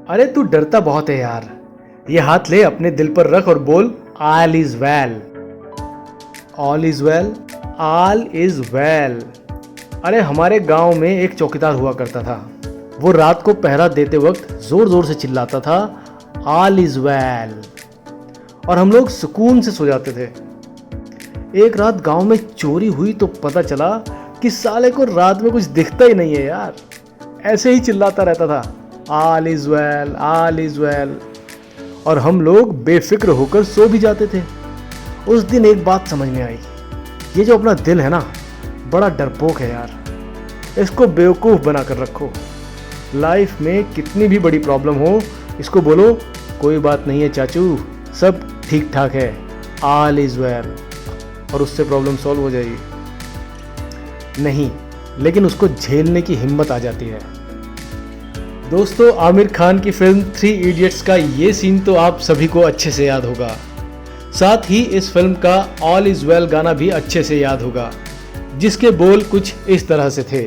अरे तू डरता बहुत है यार। ये हाथ ले, अपने दिल पर रख और बोल all is well. All is well, all is well. अरे हमारे गांव में एक चौकीदार हुआ करता था। वो रात को पहरा देते वक्त जोर जोर से चिल्लाता था ऑल इज वेल, और हम लोग सुकून से सो जाते थे। एक रात गांव में चोरी हुई तो पता चला कि साले को रात में कुछ दिखता ही नहीं है यार, ऐसे ही चिल्लाता रहता था all is well, all is well, और हम लोग बेफिक्र होकर सो भी जाते थे। उस दिन एक बात समझ में आई, ये जो अपना दिल है ना, बड़ा डरपोक है यार। इसको बेवकूफ़ बना कर रखो। लाइफ में कितनी भी बड़ी प्रॉब्लम हो, इसको बोलो कोई बात नहीं है चाचू, सब ठीक ठाक है, ऑल इज वेल, और उससे प्रॉब्लम सॉल्व हो जाएगी। नहीं, लेकिन उसको झेलने की हिम्मत आ जाती है। दोस्तों, आमिर खान की फिल्म 3 इडियट्स का ये सीन तो आप सभी को अच्छे से याद होगा। साथ ही इस फिल्म का ऑल इज वेल गाना भी अच्छे से याद होगा, जिसके बोल कुछ इस तरह से थे।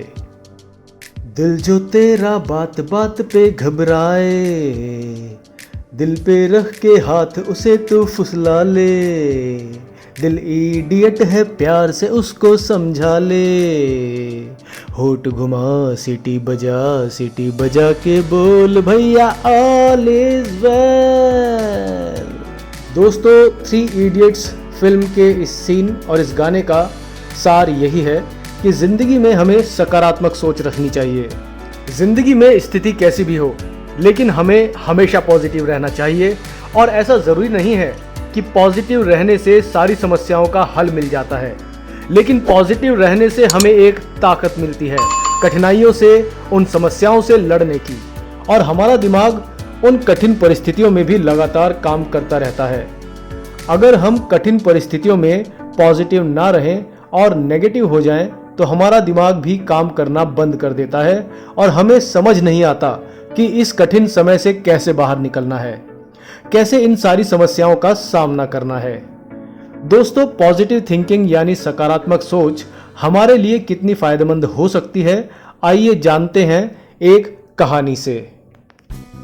दिल जो तेरा बात बात पे घबराए, दिल पे रख के हाथ उसे तू फुसला ले, दिल इडियट है प्यार से उसको समझा ले, होठ घुमा सीटी बजा के बोल भैया ऑल इज वेल। दोस्तों, 3 इडियट्स फिल्म के इस सीन और इस गाने का सार यही है कि जिंदगी में हमें सकारात्मक सोच रखनी चाहिए। जिंदगी में स्थिति कैसी भी हो, लेकिन हमें हमेशा पॉजिटिव रहना चाहिए। और ऐसा ज़रूरी नहीं है कि पॉजिटिव रहने से सारी समस्याओं का हल मिल जाता है, लेकिन पॉजिटिव रहने से हमें एक ताकत मिलती है कठिनाइयों से, उन समस्याओं से लड़ने की। और हमारा दिमाग उन कठिन परिस्थितियों में भी लगातार काम करता रहता है। अगर हम कठिन परिस्थितियों में पॉजिटिव ना रहें और नेगेटिव हो जाएं, तो हमारा दिमाग भी काम करना बंद कर देता है और हमें समझ नहीं आता कि इस कठिन समय से कैसे बाहर निकलना है, कैसे इन सारी समस्याओं का सामना करना है। दोस्तों, पॉजिटिव थिंकिंग यानी सकारात्मक सोच हमारे लिए कितनी फायदेमंद हो सकती है, आइए जानते हैं एक कहानी से।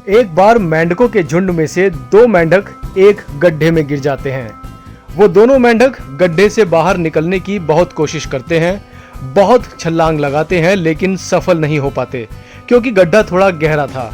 एक बार मेंढकों के झुंड में से 2 मेंढक एक गड्ढे में गिर जाते हैं। वो दोनों मेंढक गड्ढे से बाहर निकलने की बहुत कोशिश करते हैं, बहुत छलांग लगाते हैं, लेकिन सफल नहीं हो पाते क्योंकि गड्ढा थोड़ा गहरा था।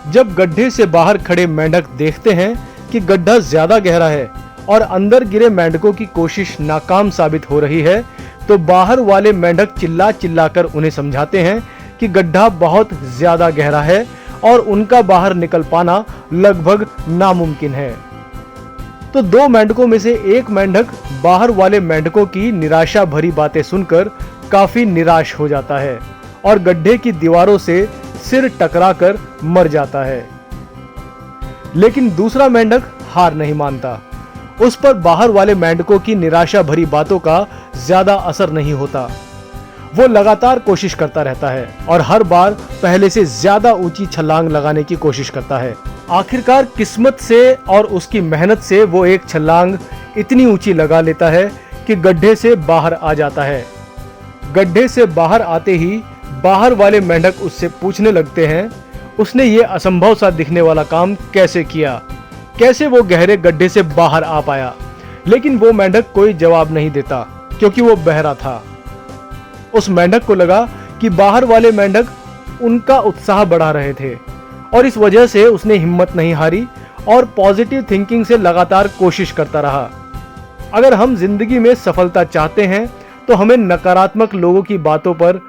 जब गड्ढे से बाहर खड़े मेंढक देखते हैं कि गड्ढा ज्यादा गहरा है और अंदर गिरे मेंढकों की कोशिश नाकाम साबित हो रही है, तो बाहर वाले मेंढक चिल्ला चिल्ला कर उन्हें समझाते हैं कि गड्ढा बहुत ज्यादा गहरा है और उनका बाहर निकल पाना लगभग नामुमकिन है। तो 2 मेंढकों में से एक मेंढक बाहर वाले मेंढकों की निराशा भरी बातें सुनकर काफी निराश हो जाता है और गड्ढे की दीवारों से सिर टकराकर मर जाता है। लेकिन दूसरा मेंढक हार नहीं मानता। उस पर बाहर वाले मेंढकों की निराशा भरी बातों का ज्यादा असर नहीं होता। वो लगातार कोशिश करता रहता है और हर बार पहले से ज्यादा ऊंची छलांग लगाने की कोशिश करता है। आखिरकार किस्मत से और उसकी मेहनत से वो एक छलांग इतनी ऊंची लगा लेता है कि गड्ढे से बाहर आ जाता है। गड्ढे से बाहर आते ही बाहर वाले मेंढक उससे पूछने लगते हैं, उसने ये असंभव सा दिखने वाला काम कैसे किया, कैसे वो गहरे गड्ढे से बाहर आ पाया। लेकिन वो मेंढक कोई जवाब नहीं देता क्योंकि वो बहरा था। उस मेंढक को लगा कि बाहर वाले मेंढक उनका उत्साह बढ़ा रहे थे और इस वजह से उसने हिम्मत नहीं हारी और पॉजिटिव थिंकिंग से लगातार कोशिश करता रहा। अगर हम जिंदगी में सफलता चाहते हैं तो हमें नकारात्मक लोगों की बातों पर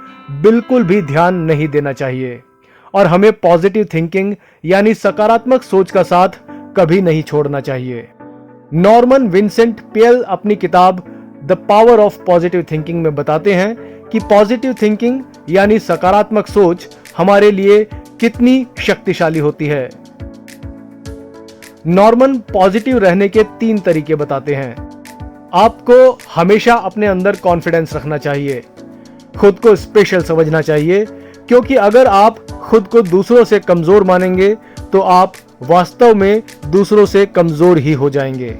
बिल्कुल भी ध्यान नहीं देना चाहिए और हमें पॉजिटिव थिंकिंग यानी सकारात्मक सोच का साथ कभी नहीं छोड़ना चाहिए। नॉर्मन विंसेंट पेल अपनी किताब the power of positive thinking में बताते हैं कि पॉजिटिव थिंकिंग यानी सकारात्मक सोच हमारे लिए कितनी शक्तिशाली होती है। नॉर्मन पॉजिटिव रहने के 3 तरीके बताते हैं। आपको हमेशा अपने अंदर कॉन्फिडेंस रखना चाहिए, खुद को स्पेशल समझना चाहिए, क्योंकि अगर आप खुद को दूसरों से कमजोर मानेंगे तो आप वास्तव में दूसरों से कमजोर ही हो जाएंगे।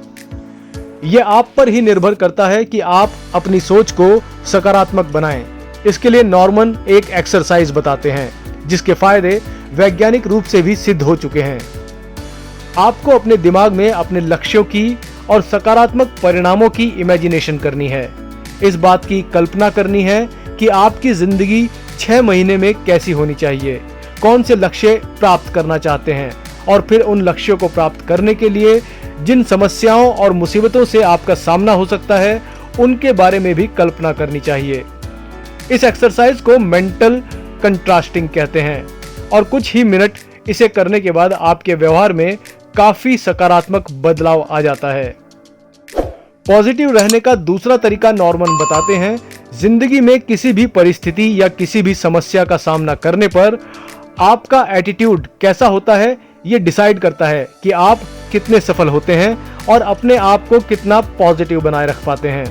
यह आप पर ही निर्भर करता है कि आप अपनी सोच को सकारात्मक बनाएं। इसके लिए नॉर्मन एक एक्सरसाइज बताते हैं जिसके फायदे वैज्ञानिक रूप से भी सिद्ध हो चुके हैं। आपको अपने दिमाग में अपने लक्ष्यों की और सकारात्मक परिणामों की इमेजिनेशन करनी है। इस बात की कल्पना करनी है कि आपकी जिंदगी 6 महीने में कैसी होनी चाहिए, कौन से लक्ष्य प्राप्त करना चाहते हैं, और फिर उन लक्ष्यों को प्राप्त करने के लिए जिन समस्याओं और मुसीबतों से आपका सामना हो सकता है उनके बारे में भी कल्पना करनी चाहिए। इस एक्सरसाइज को मेंटल कंट्रास्टिंग कहते हैं और कुछ ही मिनट इसे करने के बाद आपके व्यवहार में काफी सकारात्मक बदलाव आ जाता है। पॉजिटिव रहने का दूसरा तरीका नॉर्मन बताते हैं, जिंदगी में किसी भी परिस्थिति या किसी भी समस्या का सामना करने पर आपका एटीट्यूड कैसा होता है ये डिसाइड करता है कि आप कितने सफल होते हैं और अपने आप को कितना पॉजिटिव बनाए रख पाते हैं।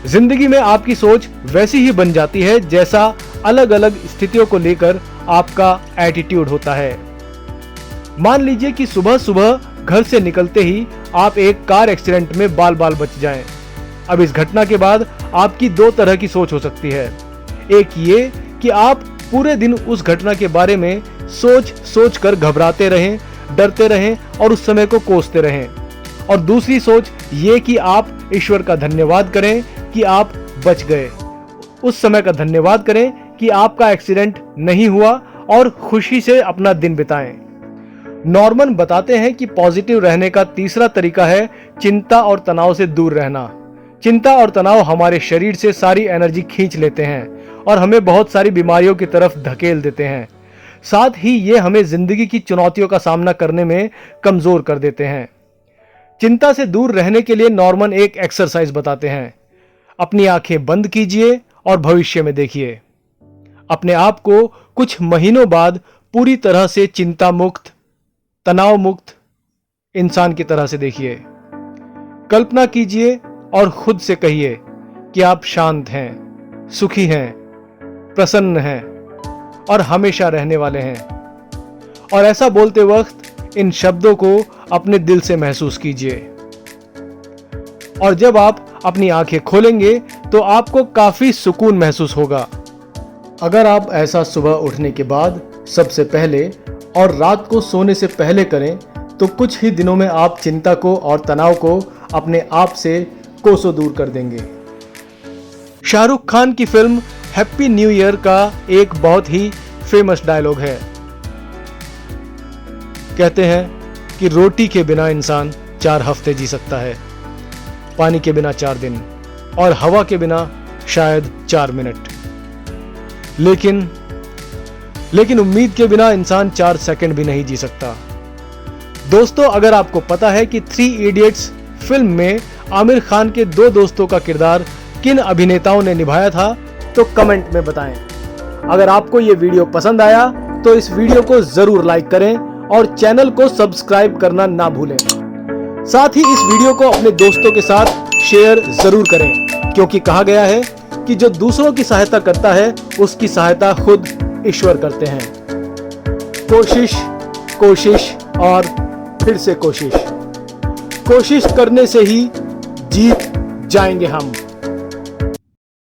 जिंदगी में आपकी सोच वैसी ही बन जाती है जैसा अलग अलग स्थितियों को लेकर आपका एटीट्यूड होता है। मान लीजिए कि सुबह सुबह घर से निकलते ही आप एक कार एक्सीडेंट में बाल बाल बच जाएं। अब इस घटना के बाद आपकी 2 तरह की सोच हो सकती है। एक ये कि आप पूरे दिन उस घटना के बारे में सोच कर घबराते रहें, डरते रहें और उस समय को कोसते रहें। और दूसरी सोच ये कि आप ईश्वर का धन्यवाद करें कि आप बच गए, उस समय का धन्यवाद करें कि आपका एक्सीडेंट नहीं हुआ और खुशी से अपना दिन बिताएं। नॉर्मन बताते हैं कि पॉजिटिव रहने का तीसरा तरीका है चिंता और तनाव से दूर रहना। चिंता और तनाव हमारे शरीर से सारी एनर्जी खींच लेते हैं और हमें बहुत सारी बीमारियों की तरफ धकेल देते हैं। साथ ही ये हमें जिंदगी की चुनौतियों का सामना करने में कमजोर कर देते हैं। चिंता से दूर रहने के लिए नॉर्मन एक एक्सरसाइज बताते हैं। अपनी आंखें बंद कीजिए और भविष्य में देखिए। अपने आप को कुछ महीनों बाद पूरी तरह से चिंता मुक्त, तनाव मुक्त इंसान की तरह से देखिए। कल्पना कीजिए और खुद से कहिए कि आप शांत हैं, सुखी हैं, प्रसन्न हैं और हमेशा रहने वाले हैं। और ऐसा बोलते वक्त इन शब्दों को अपने दिल से महसूस कीजिए। और जब आप अपनी आंखें खोलेंगे तो आपको काफी सुकून महसूस होगा। अगर आप ऐसा सुबह उठने के बाद सबसे पहले और रात को सोने से पहले करें तो कुछ ही दिनों में आप चिंता को और तनाव को अपने आप से कोसों दूर कर देंगे। शाहरुख खान की फिल्म हैप्पी न्यू ईयर का एक बहुत ही फेमस डायलॉग है। कहते हैं कि रोटी के बिना इंसान 4 हफ्ते जी सकता है, पानी के बिना 4 दिन और हवा के बिना शायद 4 मिनट, लेकिन उम्मीद के बिना इंसान 4 सेकंड भी नहीं जी सकता। दोस्तों, अगर आपको पता है कि 3 इडियट्स फिल्म में आमिर खान के 2 दोस्तों का किरदार किन अभिनेताओं ने निभाया था तो कमेंट में बताएं। अगर आपको ये वीडियो पसंद आया तो इस वीडियो को जरूर लाइक करें और चैनल को सब्सक्राइब करना ना भूलें। साथ ही इस वीडियो को अपने दोस्तों के साथ शेयर जरूर करें, क्योंकि कहा गया है कि जो दूसरों की सहायता करता है उसकी सहायता खुद ईश्वर करते हैं। कोशिश, कोशिश और फिर से कोशिश। कोशिश करने से ही जीत जाएंगे हम।